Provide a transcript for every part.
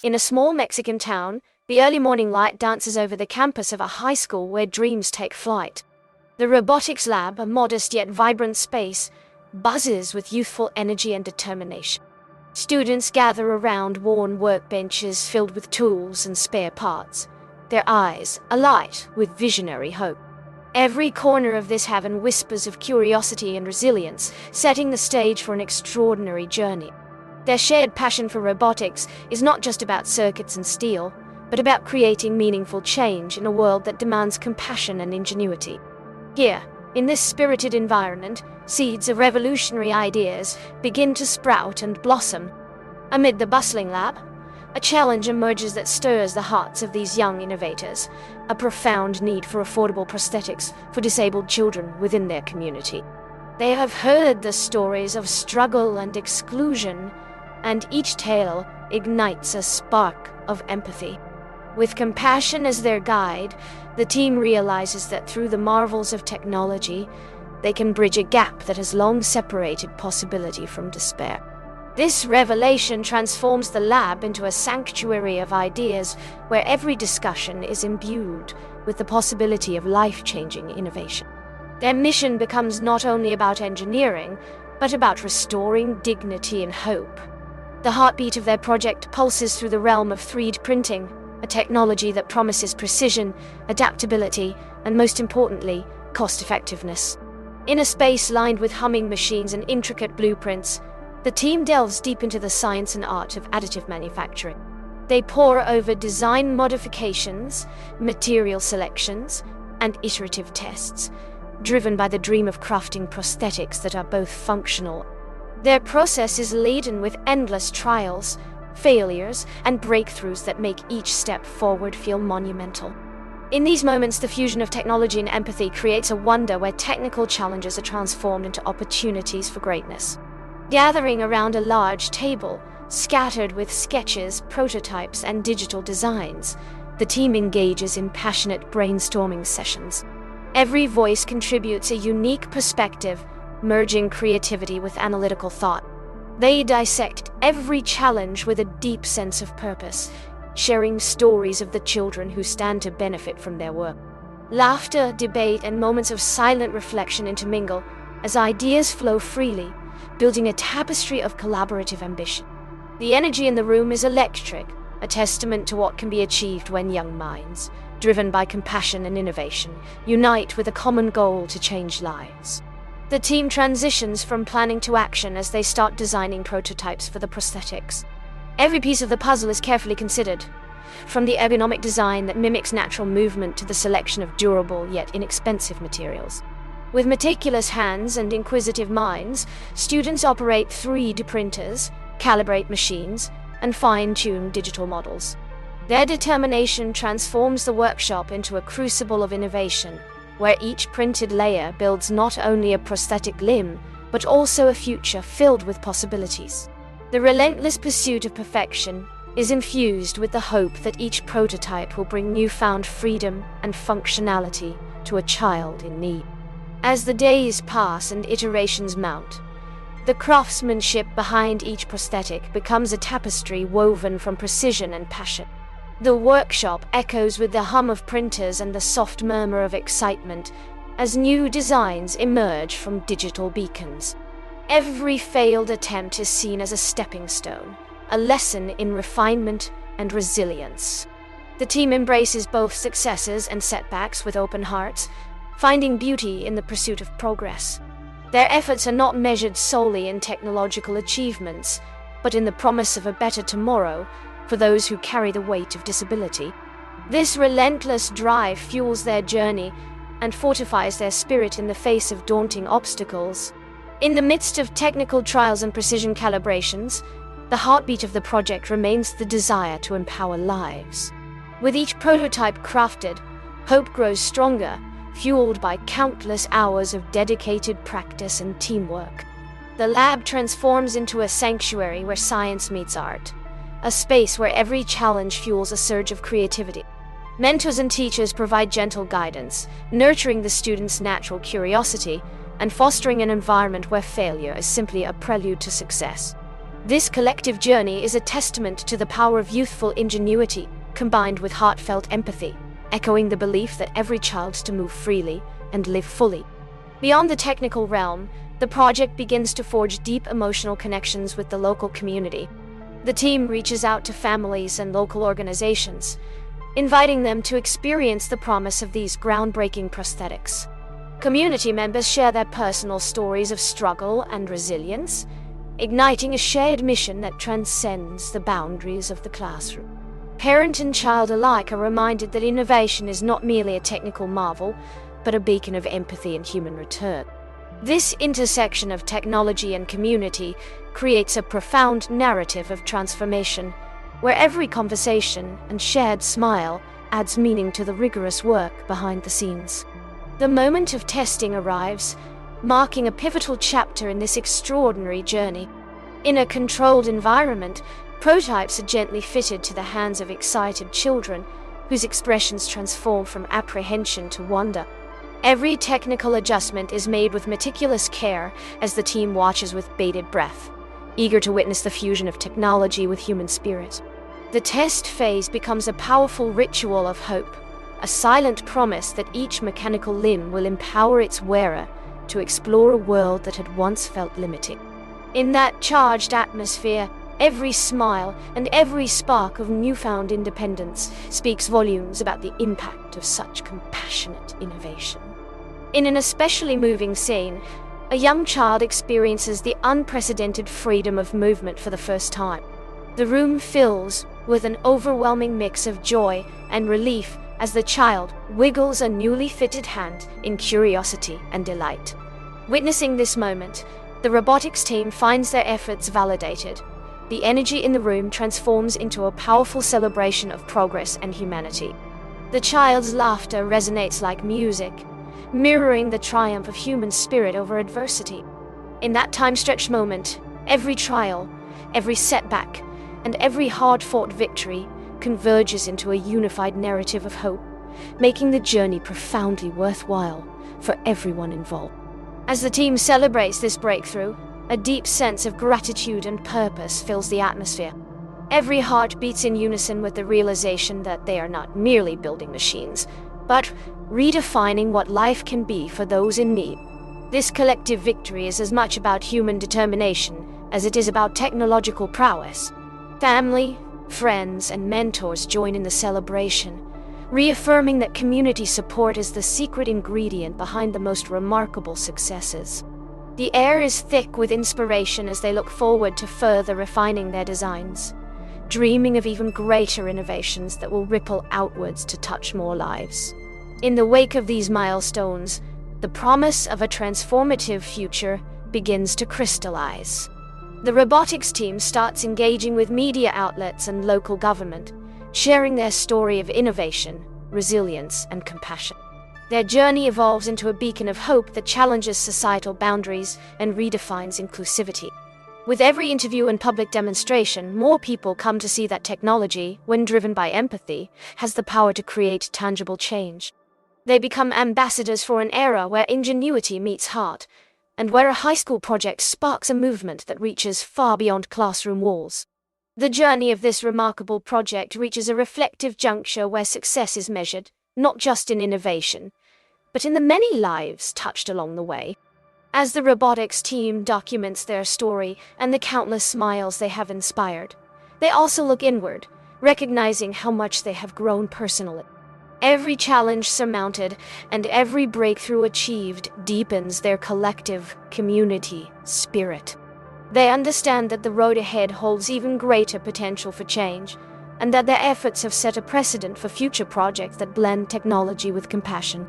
In a small Mexican town, the early morning light dances over the campus of a high school where dreams take flight. The robotics lab, a modest yet vibrant space, buzzes with youthful energy and determination. Students gather around worn workbenches filled with tools and spare parts, their eyes alight with visionary hope. Every corner of this haven whispers of curiosity and resilience, setting the stage for an extraordinary journey. Their shared passion for robotics is not just about circuits and steel, but about creating meaningful change in a world that demands compassion and ingenuity. Here, in this spirited environment, seeds of revolutionary ideas begin to sprout and blossom. Amid the bustling lab, a challenge emerges that stirs the hearts of these young innovators, a profound need for affordable prosthetics for disabled children within their community. They have heard the stories of struggle and exclusion, and each tale ignites a spark of empathy. With compassion as their guide, the team realizes that through the marvels of technology, they can bridge a gap that has long separated possibility from despair. This revelation transforms the lab into a sanctuary of ideas where every discussion is imbued with the possibility of life-changing innovation. Their mission becomes not only about engineering, but about restoring dignity and hope. The heartbeat of their project pulses through the realm of 3D printing, a technology that promises precision, adaptability, and most importantly, cost-effectiveness. In a space lined with humming machines and intricate blueprints, the team delves deep into the science and art of additive manufacturing. They pore over design modifications, material selections, and iterative tests, driven by the dream of crafting prosthetics that are both functional. Their process is laden with endless trials, failures, and breakthroughs that make each step forward feel monumental. In these moments, the fusion of technology and empathy creates a wonder where technical challenges are transformed into opportunities for greatness. Gathering around a large table, scattered with sketches, prototypes, and digital designs, the team engages in passionate brainstorming sessions. Every voice contributes a unique perspective, merging creativity with analytical thought. They dissect every challenge with a deep sense of purpose, sharing stories of the children who stand to benefit from their work. Laughter, debate, and moments of silent reflection intermingle as ideas flow freely, building a tapestry of collaborative ambition. The energy in the room is electric, a testament to what can be achieved when young minds, driven by compassion and innovation, unite with a common goal to change lives. The team transitions from planning to action as they start designing prototypes for the prosthetics. Every piece of the puzzle is carefully considered, from the ergonomic design that mimics natural movement to the selection of durable yet inexpensive materials. With meticulous hands and inquisitive minds, students operate 3D printers, calibrate machines, and fine-tune digital models. Their determination transforms the workshop into a crucible of innovation, where each printed layer builds not only a prosthetic limb, but also a future filled with possibilities. The relentless pursuit of perfection is infused with the hope that each prototype will bring newfound freedom and functionality to a child in need. As the days pass and iterations mount, the craftsmanship behind each prosthetic becomes a tapestry woven from precision and passion. The workshop echoes with the hum of printers and the soft murmur of excitement as new designs emerge from digital beacons. Every failed attempt is seen as a stepping stone, a lesson in refinement and resilience. The team embraces both successes and setbacks with open hearts, finding beauty in the pursuit of progress. Their efforts are not measured solely in technological achievements, but in the promise of a better tomorrow for those who carry the weight of disability. This relentless drive fuels their journey and fortifies their spirit in the face of daunting obstacles. In the midst of technical trials and precision calibrations, the heartbeat of the project remains the desire to empower lives. With each prototype crafted, hope grows stronger, fueled by countless hours of dedicated practice and teamwork. The lab transforms into a sanctuary where science meets art, a space where every challenge fuels a surge of creativity. Mentors and teachers provide gentle guidance, nurturing the students' natural curiosity and fostering an environment where failure is simply a prelude to success. This collective journey is a testament to the power of youthful ingenuity, combined with heartfelt empathy, echoing the belief that every child is to move freely and live fully. Beyond the technical realm, the project begins to forge deep emotional connections with the local community. The team reaches out to families and local organizations, inviting them to experience the promise of these groundbreaking prosthetics. Community members share their personal stories of struggle and resilience, igniting a shared mission that transcends the boundaries of the classroom. Parent and child alike are reminded that innovation is not merely a technical marvel, but a beacon of empathy and human return. This intersection of technology and community creates a profound narrative of transformation, where every conversation and shared smile adds meaning to the rigorous work behind the scenes. The moment of testing arrives, marking a pivotal chapter in this extraordinary journey. In a controlled environment, prototypes are gently fitted to the hands of excited children, whose expressions transform from apprehension to wonder. Every technical adjustment is made with meticulous care as the team watches with bated breath, eager to witness the fusion of technology with human spirit. The test phase becomes a powerful ritual of hope, a silent promise that each mechanical limb will empower its wearer to explore a world that had once felt limiting. In that charged atmosphere, every smile and every spark of newfound independence speaks volumes about the impact of such compassionate innovation. In an especially moving scene, a young child experiences the unprecedented freedom of movement for the first time. The room fills with an overwhelming mix of joy and relief as the child wiggles a newly fitted hand in curiosity and delight. Witnessing this moment, the robotics team finds their efforts validated. The energy in the room transforms into a powerful celebration of progress and humanity. The child's laughter resonates like music, mirroring the triumph of human spirit over adversity. In that time-stretched moment, every trial, every setback, and every hard-fought victory converges into a unified narrative of hope, making the journey profoundly worthwhile for everyone involved. As the team celebrates this breakthrough, a deep sense of gratitude and purpose fills the atmosphere. Every heart beats in unison with the realization that they are not merely building machines, but redefining what life can be for those in need. This collective victory is as much about human determination as it is about technological prowess. Family, friends, and mentors join in the celebration, reaffirming that community support is the secret ingredient behind the most remarkable successes. The air is thick with inspiration as they look forward to further refining their designs, dreaming of even greater innovations that will ripple outwards to touch more lives. In the wake of these milestones, the promise of a transformative future begins to crystallize. The robotics team starts engaging with media outlets and local government, sharing their story of innovation, resilience, and compassion. Their journey evolves into a beacon of hope that challenges societal boundaries and redefines inclusivity. With every interview and public demonstration, more people come to see that technology, when driven by empathy, has the power to create tangible change. They become ambassadors for an era where ingenuity meets heart, and where a high school project sparks a movement that reaches far beyond classroom walls. The journey of this remarkable project reaches a reflective juncture where success is measured, not just in innovation, but in the many lives touched along the way. As the robotics team documents their story and the countless smiles they have inspired, they also look inward, recognizing how much they have grown personally. Every challenge surmounted and every breakthrough achieved deepens their collective community spirit. They understand that the road ahead holds even greater potential for change, and that their efforts have set a precedent for future projects that blend technology with compassion.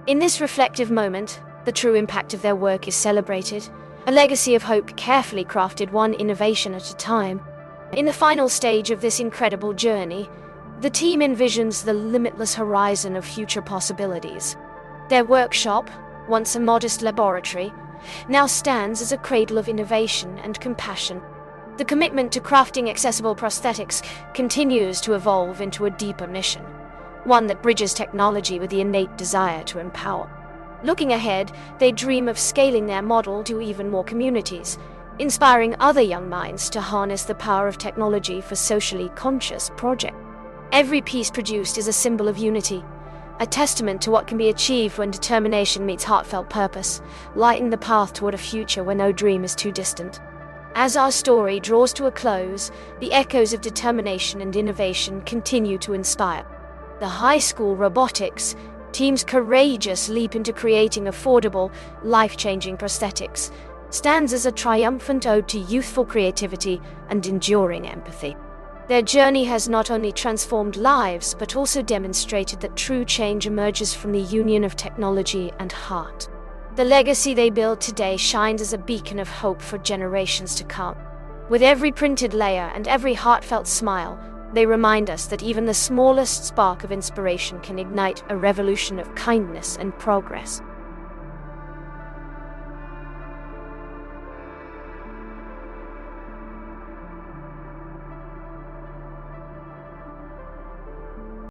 In this reflective moment, the true impact of their work is celebrated, a legacy of hope carefully crafted one innovation at a time. In the final stage of this incredible journey, the team envisions the limitless horizon of future possibilities. Their workshop, once a modest laboratory, now stands as a cradle of innovation and compassion. The commitment to crafting accessible prosthetics continues to evolve into a deeper mission, one that bridges technology with the innate desire to empower. Looking ahead, they dream of scaling their model to even more communities, inspiring other young minds to harness the power of technology for socially conscious projects. Every piece produced is a symbol of unity, a testament to what can be achieved when determination meets heartfelt purpose, lighting the path toward a future where no dream is too distant. As our story draws to a close, the echoes of determination and innovation continue to inspire. The high school robotics team's courageous leap into creating affordable, life-changing prosthetics stands as a triumphant ode to youthful creativity and enduring empathy. Their journey has not only transformed lives, but also demonstrated that true change emerges from the union of technology and heart. The legacy they build today shines as a beacon of hope for generations to come. With every printed layer and every heartfelt smile, they remind us that even the smallest spark of inspiration can ignite a revolution of kindness and progress.